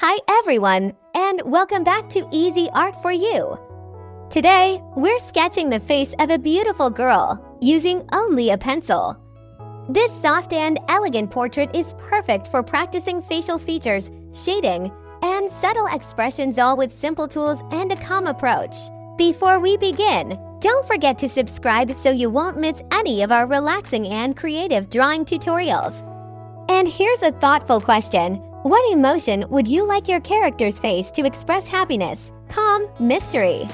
Hi everyone, and welcome back to Easy Art for You. Today, we're sketching the face of a beautiful girl using only a pencil. This soft and elegant portrait is perfect for practicing facial features, shading, and subtle expressions, all with simple tools and a calm approach. Before we begin, don't forget to subscribe so you won't miss any of our relaxing and creative drawing tutorials. And here's a thoughtful question. What emotion would you like your character's face to express? Happiness, calm, mystery?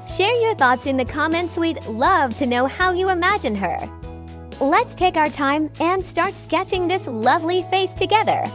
Share your thoughts in the comments. We'd love to know how you imagine her. Let's take our time and start sketching this lovely face together.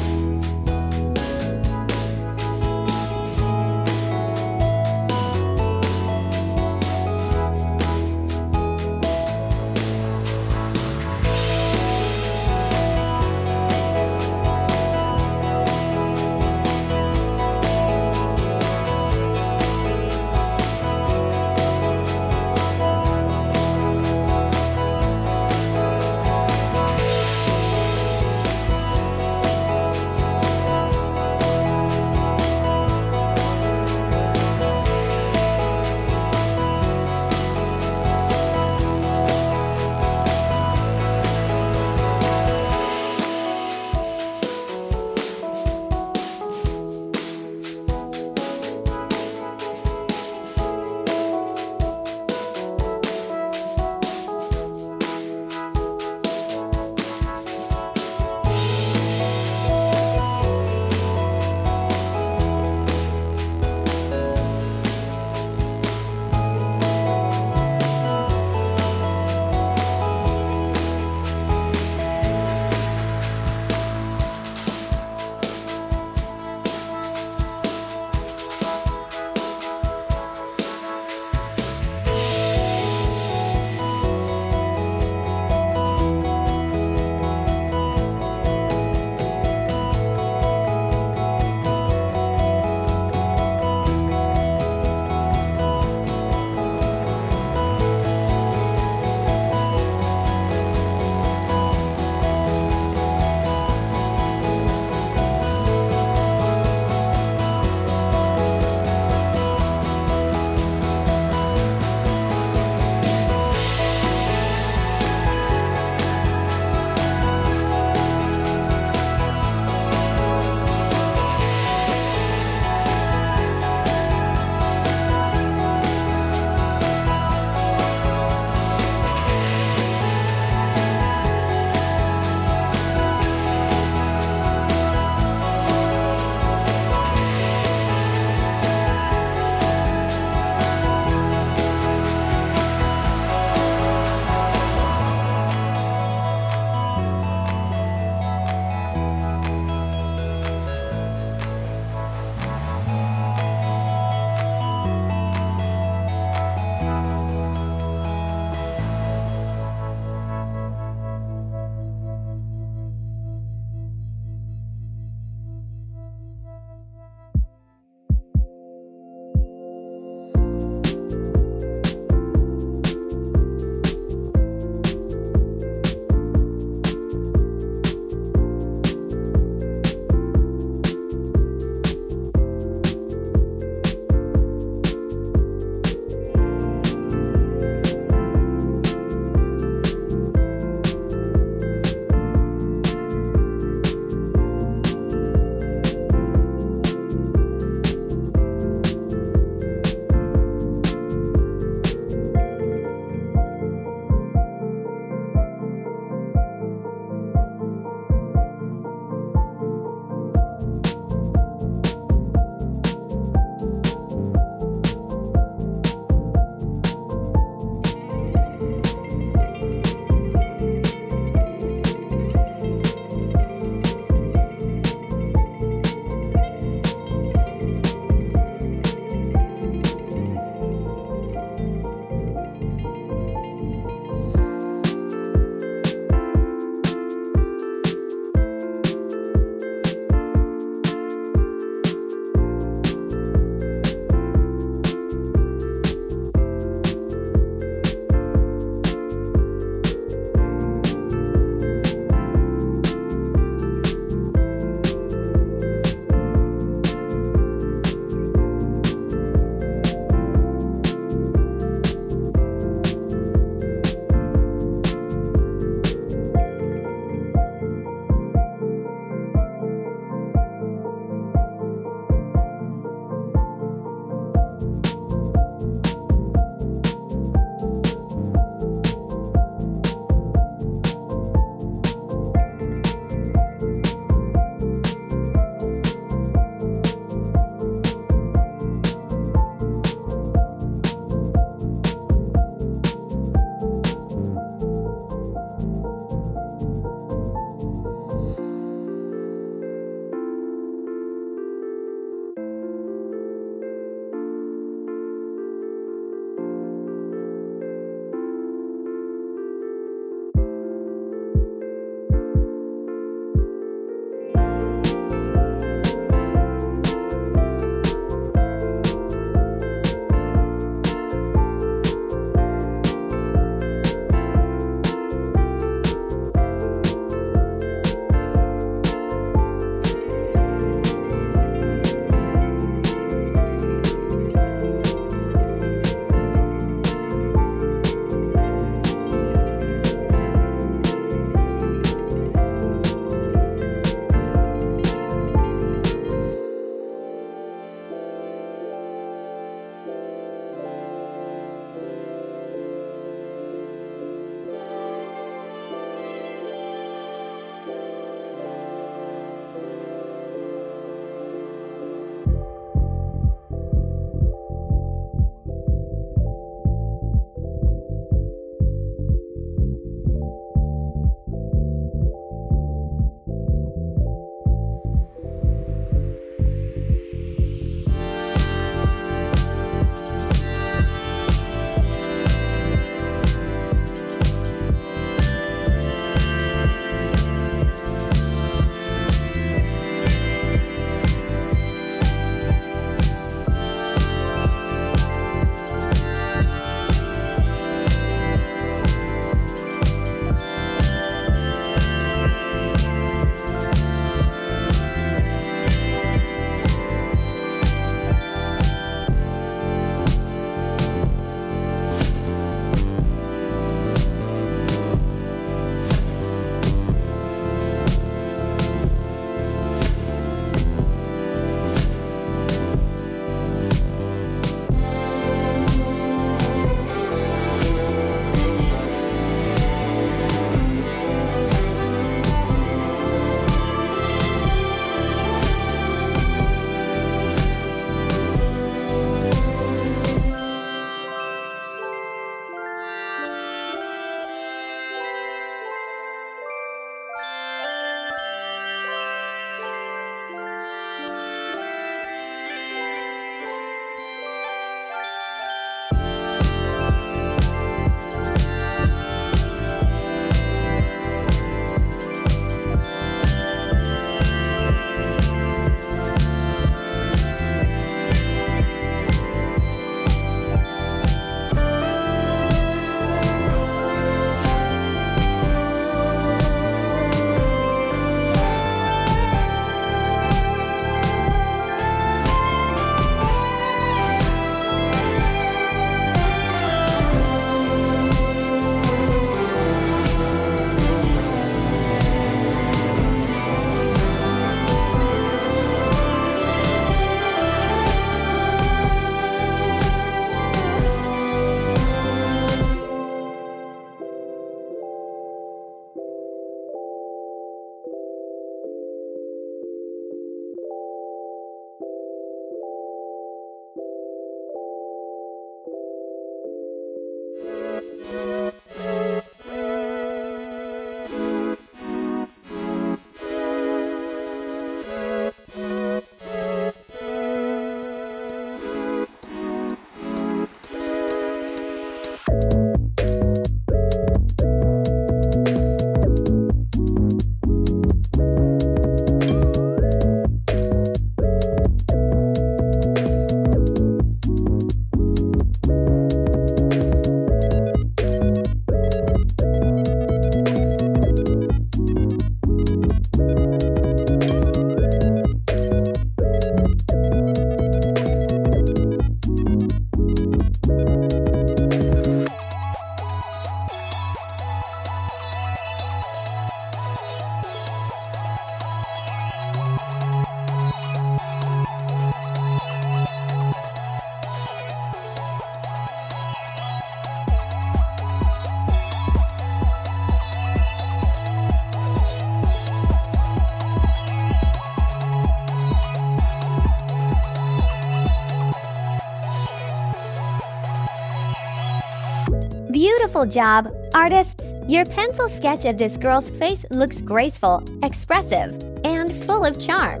Beautiful job, artists! Your pencil sketch of this girl's face looks graceful, expressive, and full of charm.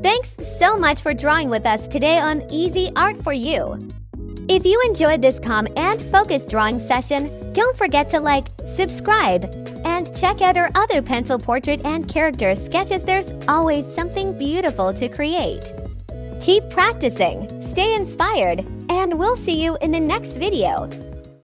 Thanks so much for drawing with us today on Easy Art for You. If you enjoyed this calm and focused drawing session, don't forget to like, subscribe, and check out our other pencil portrait and character sketches. There's always something beautiful to create. Keep practicing, stay inspired, and we'll see you in the next video.